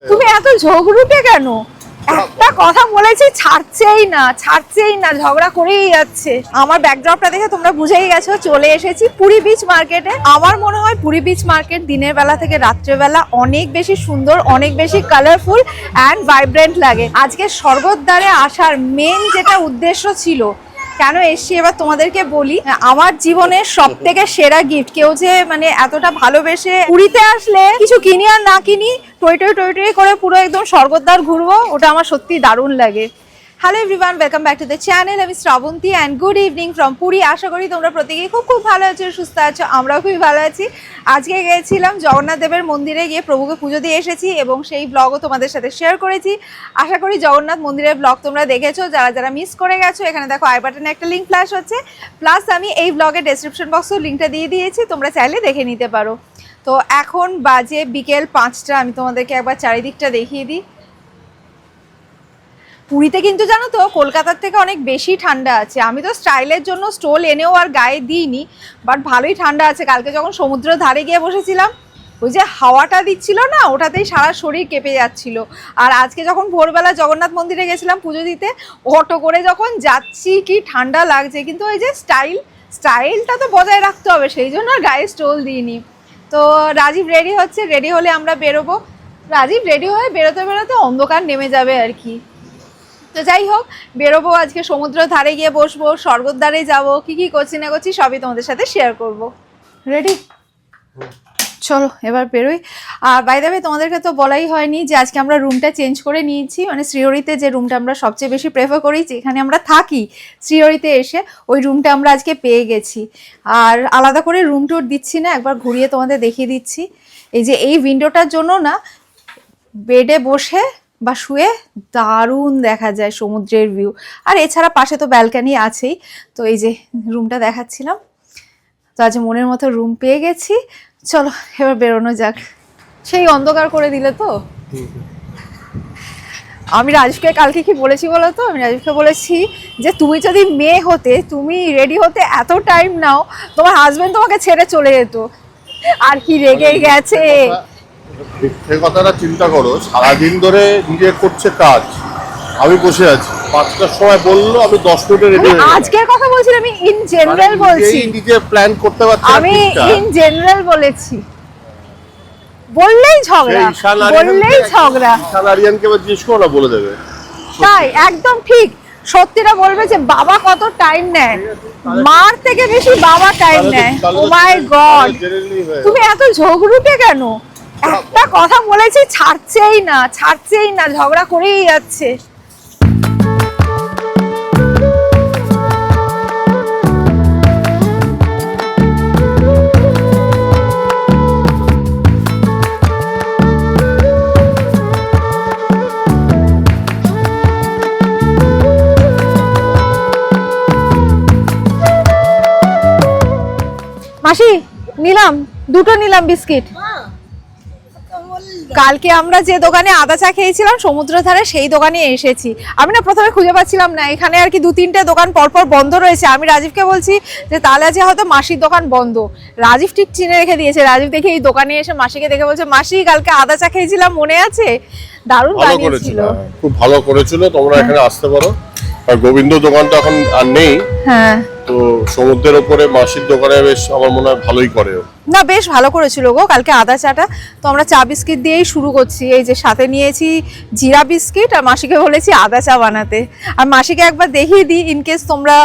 তুমি এত ঝগড়ুটে কেন? একটা কথা বলেছি ছাড়ছেই না, ঝগড়া করেই যাচ্ছে। আমার ব্যাকড্রপটা দেখে তোমরা বুঝেই গেছো, চলে এসেছি পুরী বিচ মার্কেটে। আমার মনে হয় পুরী বিচ মার্কেট দিনের বেলা থেকে রাত্রেবেলা অনেক বেশি সুন্দর, অনেক বেশি কালারফুল অ্যান্ড ভাইব্রেন্ট লাগে। আজকে স্বর্গদ্বারে আসার মেন যেটা উদ্দেশ্য ছিল, কেন এসছি এবার তোমাদেরকে বলি। আমার জীবনের সব থেকে সেরা গিফট, কেউ যে মানে এতটা ভালোবেসে পুরীতে আসলে কিছু কিনি আর না কিনি টই টই করে পুরো একদম স্বর্গদ্বার ঘুরবো, ওটা আমার সত্যি দারুণ লাগে। Hello everyone, welcome back to the channel. আমি Shrabanti and good evening from Puri. আশা করি তোমরা প্রত্যেকেই খুব ভালো আছো, সুস্থ আছো। আমরাও খুবই ভালো আছি। আজকে গিয়েছিলাম জগন্নাথ দেবের মন্দিরে, গিয়ে প্রভুকে পুজো দিয়ে এসেছি এবং সেই ব্লগও তোমাদের সাথে শেয়ার করেছি। আশা করি জগন্নাথ মন্দিরের ব্লগ তোমরা দেখেছো। যারা মিস করে গেছো, এখানে দেখো আই বাটনে একটা লিঙ্ক ফ্ল্যাশ হচ্ছে, প্লাস আমি এই ব্লগের ডেসক্রিপশন বক্সেও লিঙ্কটা দিয়ে দিয়েছি, তোমরা চাইলে দেখে নিতে পারো। তো এখন বাজে বিকেল 5টা। আমি তোমাদেরকে একবার চারিদিকটা দেখিয়ে দিই। পুরীতে কিন্তু জানো তো কলকাতার থেকে অনেক বেশি ঠান্ডা আছে। আমি তো স্টাইলের জন্য স্টোল এনেও আর গায়ে দিইনি, বাট ভালোই ঠান্ডা আছে। কালকে যখন সমুদ্রের ধারে গিয়ে বসেছিলাম, ওই যে হাওয়াটা দিচ্ছিল না, ওটাতেই সারা শরীর কেঁপে যাচ্ছিল। আর আজকে যখন ভোরবেলা জগন্নাথ মন্দিরে গেছিলাম পুজো দিতে, অটো করে যখন যাচ্ছি কি ঠান্ডা লাগছে। কিন্তু ওই যে স্টাইলটা তো বজায় রাখতে হবে, সেই জন্য আর গায়ে স্টোল দিইনি। তো রাজীব রেডি হচ্ছে, রেডি হলে আমরা বেরোবো। রাজীব রেডি হয়ে বেরোতে অন্ধকার নেমে যাবে আর কি। তো যাই হোক, বেরোবো আজকে, সমুদ্র ধারে গিয়ে বসবো, স্বর্গদ্বারে যাবো, কি করছি না করছি সবই তোমাদের সাথে শেয়ার করব। রেডি? চলো এবার বেরোই। আর বাই দ্য ওয়ে, তোমাদেরকে তো বলাই হয়নি যে আজকে আমরা রুমটা চেঞ্জ করে নিয়েছি। মানে শ্রীহরিতে যে রুমটা আমরা সবচেয়ে বেশি প্রেফার করি, যেখানে আমরা থাকি শ্রীহরিতে এসে, ওই রুমটা আমরা আজকে পেয়ে গেছি। আর আলাদা করে রুম ট্যুর দিচ্ছি না, একবার ঘুরিয়ে তোমাদের দেখিয়ে দিচ্ছি। এই যে এই উইন্ডোটার জন্য না, বেডে বসে বা শুয়ে দারুণ দেখা যায় সমুদ্রের ভিউ। আর এছাড়া পাশে তো ব্যালকানি আছেই। তো এই যে রুমটা দেখাচ্ছিলাম। তো আজ মনের মতো রুম পেয়ে গেছি। চলো এবার বেরোনো যাক। সেই অন্ধকার করে দিলে তো। আমি রাজীবকে কালকে কি বলেছি বলো তো? আমি রাজীবকে বলেছি যে তুমি যদি মেয়ে হতে, তুমি রেডি হতে এত টাইম নাও, তোমার হাজবেন্ড তোমাকে ছেড়ে চলে যেত। আর কি রেগে গেছে। সেই কথাটা চিন্তা করো, সারাদিন ধরে নিজে করছে কাজ, আমি বসে আছি, 5টার সময় বললো, আমি 10 মিনিটে রেডি হয়ে গেলাম। আজকের কথা বলছি, আমি ইন জেনারেল বলছি। নিজে প্ল্যান করতে পারছি, আমি ইন জেনারেল বলেছি। বললেই ঝগড়া। ঈশান আরিয়ানকে জিজ্ঞেস করো না, বলে দেবে। তাই একদম ঠিক, সত্যিটা বলবে যে বাবা কত টাইম নেয়, মার থেকে বেশি বাবা টাইম নেয়। ও মাই গড, তুমি এত ঝগড়ুটে কেন? একটা কথা বলেছি ছাড়ছেই না, ঝগড়া করেই যাচ্ছে। মাসি দুটো নিলাম বিস্কিট। কালকে আমরা যে দোকানে আদা চা খেয়েছিলাম সমুদ্র ধারে, সেই দোকানে এসেছি। আমি না প্রথমে খুঁজে পাচ্ছিলাম না, এখানে আর কি 2-3টে দোকান পরপর বন্ধ রয়েছে। আমি রাজীবকে বলছি যে তাহলে আজকে হয়তো মাসির দোকান বন্ধ। রাজীব ঠিক চিনে রেখে দিয়েছে। রাজীব দেখে এই দোকানে এসে মাসিকে দেখে বলছে, মাসি কালকে আদা চা খেয়েছিলাম, মনে আছে? দারুণ বানিয়েছিল, খুব ভালো করেছিল। তোমরা এখানে আসতে পারো। আর গোবিন্দ দোকানটা এখন আর নেই। হ্যাঁ, তো সমুদ্রের উপরে মাসির দোকানে বেশ আমার মনে হয় ভালোই করে। না বেশ ভালো করেছিল গো কালকে আদা চাটা। তো আমরা চা বিস্কিট দিয়েই শুরু করছি। এই যে সাথে নিয়েছি জিরা বিস্কিট, আর মাসিকে বলেছি আদা চা বানাতে। আর মাসিকে একবার দেখিয়ে দিই, ইনকেস তোমরা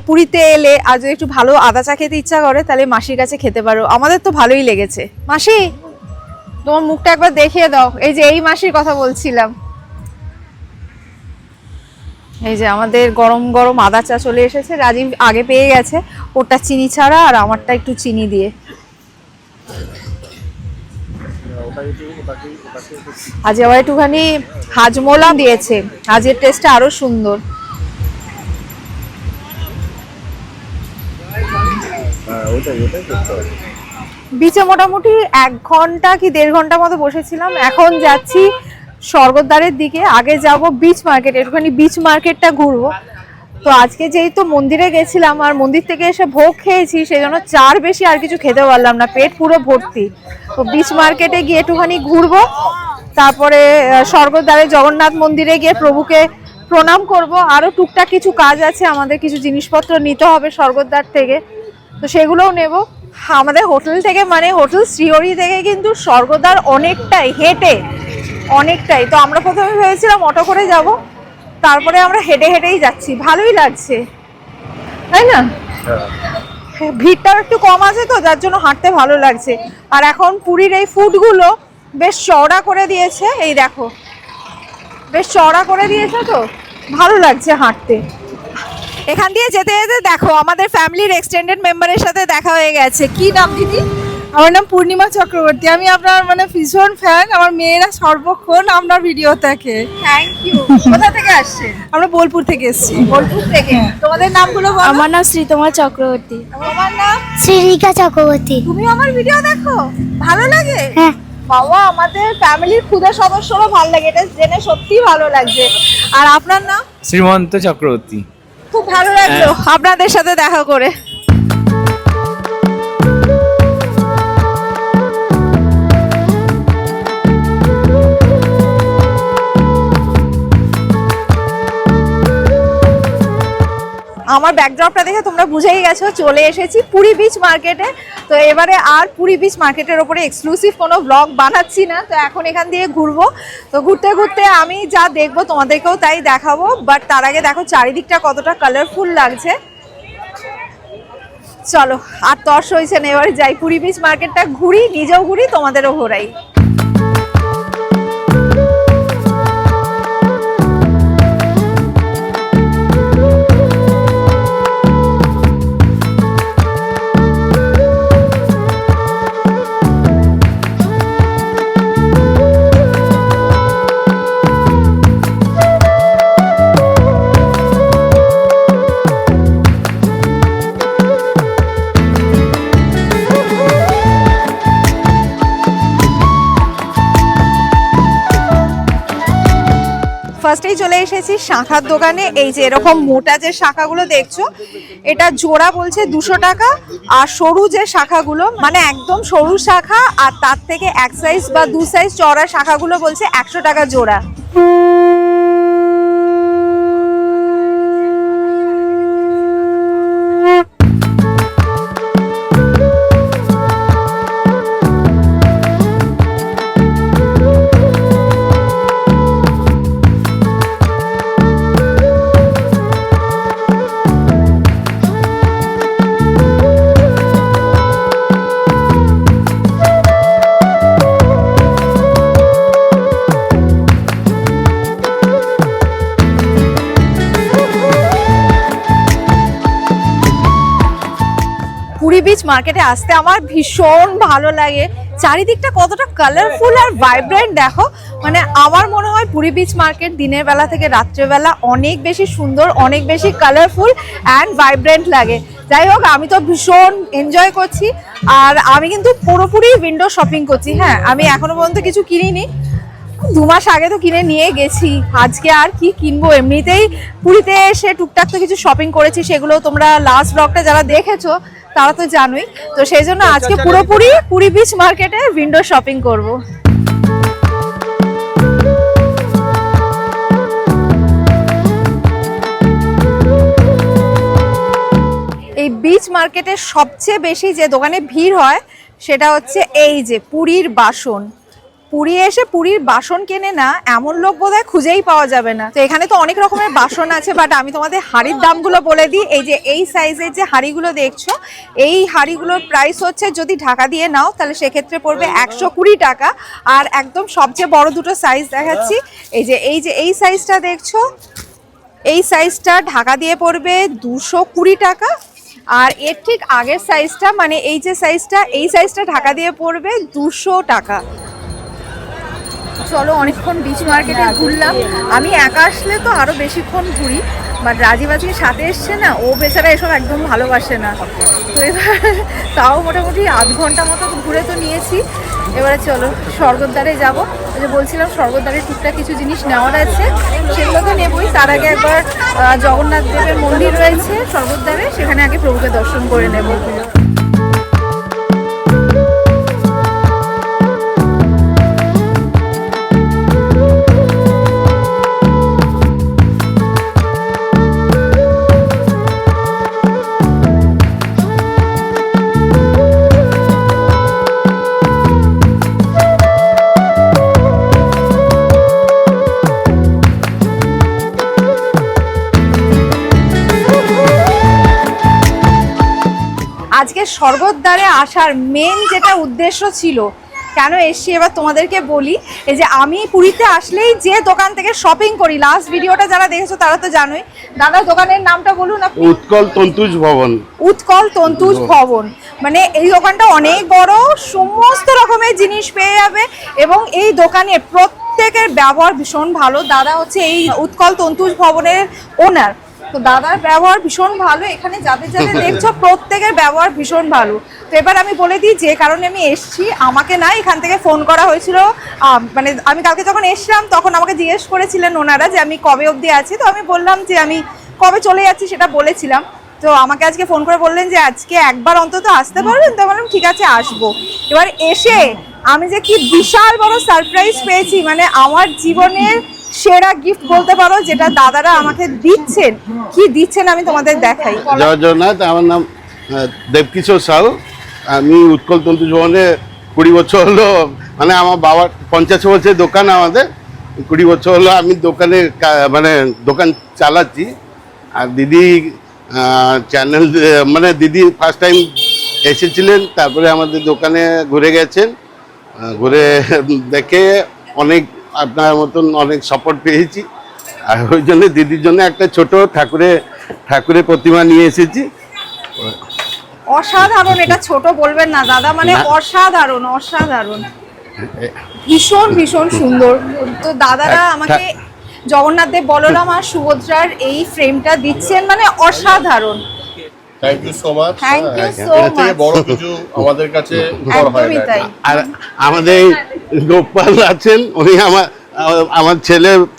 পুরীতে এলে আর যদি একটু ভালো আদা চা খেতে ইচ্ছা করে, তাহলে মাসির কাছে খেতে পারো। আমাদের তো ভালোই লেগেছে। মাসি তোমার মুখটা একবার দেখিয়ে দাও। এই যে এই মাসির কথা বলছিলাম। এই যে আমাদের গরম গরম আদা চা চলে এসেছে। রাজীব আগে পেয়ে গেছে, ওটা চিনি ছাড়া আর আমারটা একটু চিনি দিয়ে। আজ আবার একটুখানি হাজমোলা দিয়েছে, আজের টেস্টটা আরো সুন্দর। বিচে মোটামুটি 1 ঘন্টা কি 1.5 ঘন্টা মতো বসেছিলাম। এখন যাচ্ছি স্বর্গদ্বারের দিকে। আগে যাব বিচ মার্কেট, একটুখানি বিচ মার্কেটটা ঘুরবো। তো আজকে যেহেতু মন্দিরে গেছিলাম আর মন্দির থেকে এসে ভোগ খেয়েছি, সেই জন্য চার বেশি আর কিছু খেতে পারলাম না, পেট পুরো ভর্তি। তো বিচ মার্কেটে গিয়ে একটুখানি ঘুরবো, তারপরে স্বর্গদ্বারে জগন্নাথ মন্দিরে গিয়ে প্রভুকে প্রণাম করব। আরও টুকটাক কিছু কাজ আছে, আমাদের কিছু জিনিসপত্র নিতে হবে স্বর্গদ্বার থেকে, তো সেগুলোও নেব। আমাদের হোটেল থেকে মানে হোটেল শ্রীহরি থেকে কিন্তু স্বর্গদ্বার অনেকটাই হেঁটে, অনেকটাই। তো আমরা প্রথমে ভেবেছিলাম অটো করে যাব, তারপরে আমরা হেঁটে হেঁটেই যাচ্ছি, ভালোই লাগছে তাই না? ভিড়টাও একটু কম আছে তো, যার জন্য হাঁটতে ভালো লাগছে। আর এখন পুরীর এই ফুটগুলো বেশ চওড়া করে দিয়েছে, এই দেখো বেশ চওড়া করে দিয়েছে, তো ভালো লাগছে হাঁটতে। এখান দিয়ে যেতে যেতে দেখো আমাদের ফ্যামিলির এক্সটেন্ডেড মেম্বারের সাথে দেখা হয়ে গেছে। কি নাম দিদি? আমার নাম পূর্ণিমা চক্রবর্তী। আমি আপনার মানে ভীষণ ফ্যান। আমার মেয়েরা সর্বক্ষণ আপনার ভিডিও দেখে। Thank you. কোথা থেকে আসছেন? আমরা বোলপুর থেকে এসেছি। বোলপুর থেকে। তোমাদের নামগুলো বলো। আমার নাম শ্রীতমা চক্রবর্তী। তোমার নাম? শ্রীরিকা চক্রবর্তী। তুমি আমার ভিডিও দেখো? ভালো লাগে? হ্যাঁ। বাবা, আমাদের ফ্যামিলির ক্ষুদে সদস্যরও ভালো লাগে, এটা জেনে সত্যি ভালো লাগছে। আর আপনার নাম? শ্রীমন্ত চক্রবর্তী। খুব ভালো লাগলো আপনাদের সাথে দেখা করে। আমার ব্যাকড্রপটা দেখে তোমরা বুঝেই গেছো, চলে এসেছি পুরী বিচ মার্কেটে। তো এবারে আর পুরী বিচ মার্কেটের ওপরে এক্সক্লুসিভ কোনো ব্লগ বানাচ্ছি না, তো এখন এখান দিয়ে ঘুরবো। তো ঘুরতে ঘুরতে আমি যা দেখবো তোমাদেরকেও তাই দেখাবো, বাট তার আগে দেখো চারিদিকটা কতটা কালারফুল লাগছে। চলো, আর তর্স হয়েছে না, এবারে যাই পুরী বিচ মার্কেটটা ঘুরি, নিজেও ঘুরি, তোমাদেরও ঘোরাই। ফার্স্টেই চলে এসেছি শাঁখার দোকানে। এই যে এরকম মোটা যে শাখাগুলো দেখছো, এটা জোড়া বলছে 200 টাকা। আর সরু যে শাখাগুলো মানে একদম সরু শাখা আর তার থেকে এক সাইজ বা 2 সাইজ চড়া শাখাগুলো বলছে 100 টাকা জোড়া। পুরী বিচ মার্কেটে আসতে আমার ভীষণ ভালো লাগে। চারিদিকটা কতটা কালারফুল আর ভাইব্রেন্ট দেখো, মানে আমার মনে হয় পুরী বিচ মার্কেট দিনের বেলা থেকে রাত্রেবেলা অনেক বেশি সুন্দর, অনেক বেশি কালারফুল অ্যান্ড ভাইব্রেন্ট লাগে। যাই হোক, আমি তো ভীষণ এনজয় করছি। আর আমি কিন্তু পুরোপুরি উইন্ডো শপিং করছি। হ্যাঁ, আমি এখনো পর্যন্ত কিছু কিনিনি, 2 মাস আগে তো কিনে নিয়ে গেছি। আজকে আর কি কিনবো, এমনিতেই পুরীতে এসে টুকটাক তো কিছু শপিং করেছি, সেগুলো তোমরা লাস্ট ব্লগটা যারা দেখেছো তারা তো জানোই। তো সেই জন্য আজকে পুরোপুরি পুরী বিচ মার্কেটে উইন্ডো শপিং করব। এই বিচ মার্কেটে সবচেয়ে বেশি যে দোকানে ভিড় হয় সেটা হচ্ছে এই যে পুরীর বাসন। পুরী এসে পুরীর বাসন কেনে না এমন লোক বোধহয় খুঁজেই পাওয়া যাবে না। তো এখানে তো অনেক রকমের বাসন আছে, বাট আমি তোমাদের হাঁড়ির দামগুলো বলে দিই। এই যে এই সাইজের যে হাঁড়িগুলো দেখছো, এই হাঁড়িগুলোর প্রাইস হচ্ছে যদি ঢাকা দিয়ে নাও তাহলে সেক্ষেত্রে পড়বে 120 টাকা। আর একদম সবচেয়ে বড় দুটো সাইজ দেখাচ্ছি, এই যে এই সাইজটা দেখছো, এই সাইজটা ঢাকা দিয়ে পড়বে 220 টাকা। আর এর ঠিক আগের সাইজটা মানে এই যে সাইজটা, এই সাইজটা ঢাকা দিয়ে পড়বে 200 টাকা। চলো, অনেকক্ষণ বিচ মার্কেটে ঘুরলাম। আমি একা আসলে তো আরো বেশিক্ষণ ঘুরি, বাট রাজীব আজকে সাথে এসছে না, ও বেচারা এসব একদম ভালোবাসে না। তো এবার তাও মোটামুটি আধ ঘন্টা মতো ঘুরে তো নিয়েছি। এবারে চলো স্বর্গদ্বারে যাবো। যে বলছিলাম স্বর্গদ্বারে টুকটাক কিছু জিনিস নেওয়ার আছে, সেগুলো তো নেবই। তার আগে একবার জগন্নাথ দেবের মন্দির রয়েছে স্বর্গদ্বারে, সেখানে আগে প্রভুকে দর্শন করে নেব। আজকে স্বর্গদ্বারে আসার মেন যেটা উদ্দেশ্য ছিল, কেন এসছি এবার তোমাদেরকে বলি। এই যে আমি পুরীতে আসলেই যে দোকান থেকে শপিং করি, লাস্ট ভিডিওটা যারা দেখেছো তারা তো জানোই। দাদা দোকানের নামটা বলুন আপনি। উৎকল তন্তুজ ভবন। উৎকল তন্তুজ ভবন, মানে এই দোকানটা অনেক বড়, সমস্ত রকমের জিনিস পেয়ে যাবে এবং এই দোকানে প্রত্যেকের ব্যবহার ভীষণ ভালো। দাদা হচ্ছে এই উৎকল তন্তুজ ভবনের ওনার, তো দাদার ব্যবহার ভীষণ ভালো। এখানে যাদের যাদের দেখছো প্রত্যেকের ব্যবহার ভীষণ ভালো। তো এবার আমি বলে দিই যে কারণে আমি এসছি। আমাকে না এখান থেকে ফোন করা হয়েছিল, মানে আমি কালকে যখন এসছিলাম তখন আমাকে জিজ্ঞেস করেছিলেন ওনারা যে আমি কবে অবধি আছি, তো আমি বললাম যে আমি কবে চলে যাচ্ছি সেটা বলেছিলাম। তো আমাকে আজকে ফোন করে বললেন যে আজকে একবার অন্তত আসতে পারবেন, তো বললাম ঠিক আছে আসবো। এবার এসে আমি যে কি বিশাল বড় সারপ্রাইজ পেয়েছি, মানে আমার জীবনের সেরা গিফট বলতে পারো, যেটা দাদারা আমাকে দিচ্ছেন। কি দিচ্ছেন আমি তোমাদের দেখাই। জয় জগন্নাথ। আমার নাম দেবকিশোর সাউ। আমি উৎকল তন্তুজ ভবনে 20 বছর হলো, মানে আমার বাবার 50 বছরের দোকান, আমাদের 20 বছর হলো আমি দোকানে মানে দোকান চালাচ্ছি। আর দিদি চ্যানেল, মানে দিদি ফার্স্ট টাইম এসেছিলেন, তারপরে আমাদের দোকানে ঘুরে গেছেন, ঘুরে দেখে অনেক আপনার মতন অনেক সাপোর্ট পেয়েছি। আর ওই জন্য দিদির জন্য একটা ছোট ঠাকুরের প্রতিমা নিয়ে এসেছি। অসাধারণ, এটা ছোট বলবেন না দাদা, মানে অসাধারণ অসাধারণ, ভীষণ ভীষণ সুন্দর। তো দাদারা আমাকে জগন্নাথ দেব, বলরাম আর সুভদ্রার এই ফ্রেমটা দিচ্ছেন, মানে অসাধারণ। Thank you so much. Thank you so এর থেকে মাচ। বড় কিছু আমাদের কাছে উপহার হয় একদমই না। তাই। আর আমাদের গোপাল আছেন, উনি আমার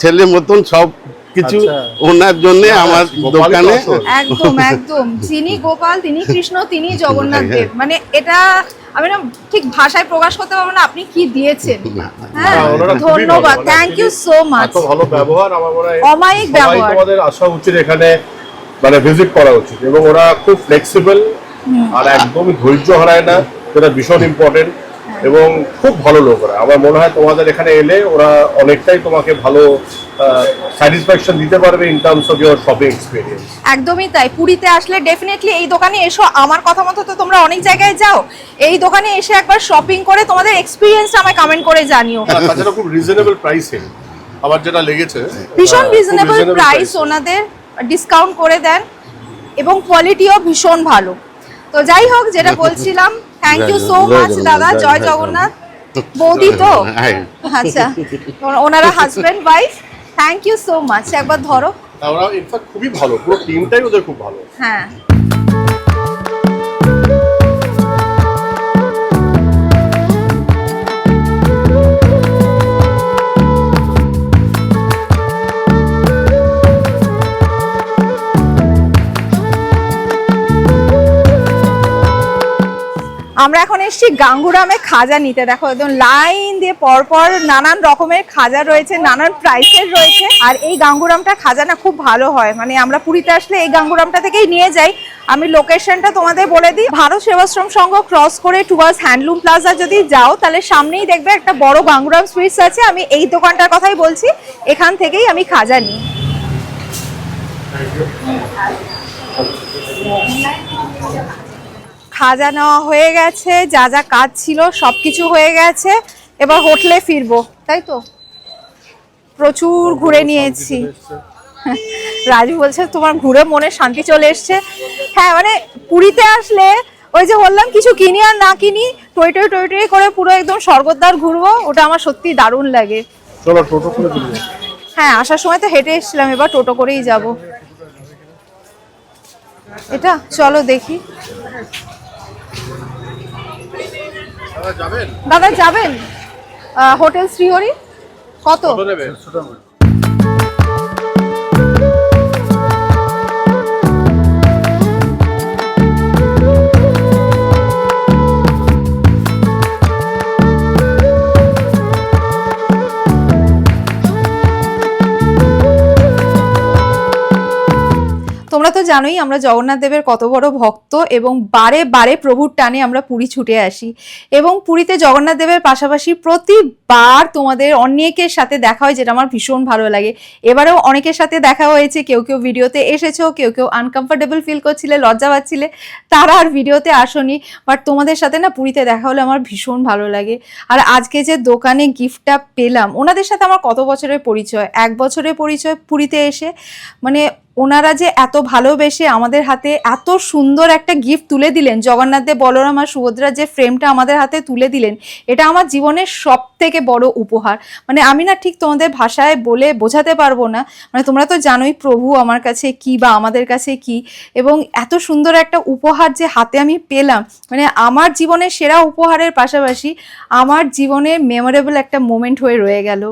ছেলের মতন সব কিছু আচ্ছা। ওনার জন্য আমার গোপালই তো দোকানে। আসল। একদম একদম, যিনি গোপাল তিনি কৃষ্ণ তিনি জগন্নাথ দেব, মানে এটা আমি না ঠিক ভাষায় প্রকাশ করতে পারবো না আপনি কি দিয়েছেন। হ্যাঁ, না, ওনারা খুবই ধন্যবাদ, ভালো। Thank you so much. এত ভালো ব্যবহার, আমার মনে হয় অমায়িক সবাই ব্যবহার। তোমাদের আসা উচিত, এখানে মানে ভিজিট করা উচিত। এবং ওরা খুব ফ্লেক্সিবল আর একদমই ধৈর্য হারায় না, যেটা ভীষণ ইম্পর্টেন্ট। এবং খুব ভালো লোক ওরা। আমার মনে হয় তোমাদের এখানে এলে ওরা অনেকটাই তোমাকে ভালো স্যাটিসফ্যাকশন দিতে পারবে in terms of your shopping experience. একদমই তাই, পুরীতে আসলে ডেফিনেটলি এই দোকানে এসো। আমার কথা মতো তো তোমরা অনেক জায়গায় যাও, এই দোকানে এসে একবার শপিং করে তোমাদের এক্সপিরিয়েন্সটা আমায় কমেন্ট করে জানিও। তাছাড়া খুব রিজনেবল প্রাইসে আমার যেটা লেগেছে, ভীষণ খুব রিজনেবল reasonable প্রাইস, price। ওনাদের ডিসকাউন্ট করে দেন এবং কোয়ালিটিও ভীষণ ভালো। তো যাই হোক, যেটা বলছিলাম, থ্যাংক ইউ সো মাচ দাদা। জয় জগন্নাথ। বৌদি তো হ্যাঁ। আচ্ছা, ওনারা husband wife. Thank you so much. একবার ধরো। ওরা ইনফ্যাক্ট খুবই ভালো, পুরো টিমটাই ওদের খুব ভালো। হ্যাঁ, আমরা এখন এসেছি গাঙ্গুরামে খাজা নিতে। দেখো একদম লাইন দিয়ে পরপর নানান রকমের খাজা রয়েছে, নানান প্রাইসের রয়েছে। আর এই গাঙ্গুরামটা খাজা না খুব ভালো হয়, মানে আমরা পুরীতে আসলে এই গাঙ্গুরামটা থেকেই নিয়ে যাই। আমি লোকেশনটা তোমাদের বলে দিই। ভারত সেবাশ্রম সংঘ ক্রস করে টুয়ার্ডস হ্যান্ডলুম প্লাজা যদি যাও, তাহলে সামনেই দেখবে একটা বড় গাঙ্গুরাম সুইটস আছে। আমি এই দোকানটার কথাই বলছি, এখান থেকেই আমি খাজা নিই। খাজা নেওয়া হয়ে গেছে, যা যা কাজ ছিল সব কিছু হয়ে গেছে। এবার হোটেলে ফিরবো, তাই তো? প্রচুর ঘুরে নিয়েছি। রাজু বলছে তোমার ঘুরে মনে শান্তি চলে এসছে। হ্যাঁ, মানে পুরীতে আসলে ওই যে বললাম কিছু কিনি আর না কিনি, টই টই টই টই করে পুরো একদম স্বর্গদ্বার ঘুরবো, ওটা আমার সত্যি দারুণ লাগে। চলো টোটো করে দিই। হ্যাঁ, আসার সময় তো হেঁটে এসেছিলাম, এবার টোটো করেই যাব। এটা চলো দেখি। যাবেন? দাদা যাবেন হোটেল শ্রীহরি? কত? কত নেবে? তোমরা তো জানোই আমরা জগন্নাথ দেবের কত বড় ভক্ত এবং বারে বারে প্রভুর টানে আমরা পুরী ছুটে আসি এবং পুরীতে জগন্নাথ দেবের পাশাপাশি প্রতিবার তোমাদের অনেকের সাথে দেখা হয়, যেটা আমার ভীষণ ভালো লাগে। এবারেও অনেকের সাথে দেখা হয়েছে, কেউ কেউ ভিডিওতে এসেছো, কেউ কেউ আনকমফোর্টেবল ফিল করছিলে, লজ্জা পাচ্ছিলে, তারা আর ভিডিওতে আসোনি, বাট তোমাদের সাথে না পুরীতে দেখা হলে আমার ভীষণ ভালো লাগে। আর আজকে যে দোকানে গিফটটা পেলাম, ওনাদের সাথে আমার কত বছরের পরিচয়, 1 বছরের পরিচয় পুরীতে এসে, মানে ওনারা যে এত ভালোবেসে আমাদের হাতে এত সুন্দর একটা গিফট তুলে দিলেন, জগন্নাথ দেব বলরাম আর সুভদ্রার যে ফ্রেমটা আমাদের হাতে তুলে দিলেন, এটা আমার জীবনের সব থেকে বড় উপহার। মানে আমি না ঠিক তোমাদের ভাষায় বলে বোঝাতে পারবো না, মানে তোমরা তো জানোই প্রভু আমার কাছে কি বা আমাদের কাছে কি, এবং এত সুন্দর একটা উপহার যে হাতে আমি পেলাম, মানে আমার জীবনের সেরা উপহারের পাশাপাশি আমার জীবনের মেমোরেবল একটা মোমেন্ট হয়ে রয়ে গেল।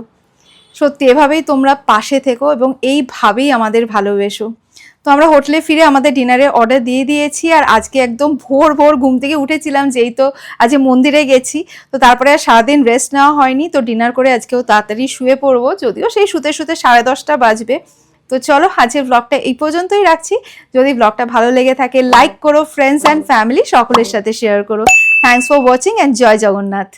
সত্যি এভাবেই তোমরা পাশে থেকো এবং এইভাবেই আমাদের ভালোবেসো। তো আমরা হোটেলে ফিরে আমাদের ডিনারের অর্ডার দিয়ে দিয়েছি, আর আজকে একদম ভোর ভোর ঘুম থেকে উঠেছিলাম, যেই তো আজকে মন্দিরে গেছি, তো তারপরে আর সারাদিন রেস্ট নেওয়া হয়নি, তো ডিনার করে আজকেও তাড়াতাড়ি শুয়ে পড়বো, যদিও সেই শুতে শুতে 10:30 বাজবে। তো চলো আজকের ব্লগটা এই পর্যন্তই রাখছি। যদি ব্লগটা ভালো লেগে থাকে লাইক করো, ফ্রেন্ডস অ্যান্ড ফ্যামিলি সকলের সাথে শেয়ার করো। থ্যাংকস ফর ওয়াচিং অ্যান্ড জয় জগন্নাথ।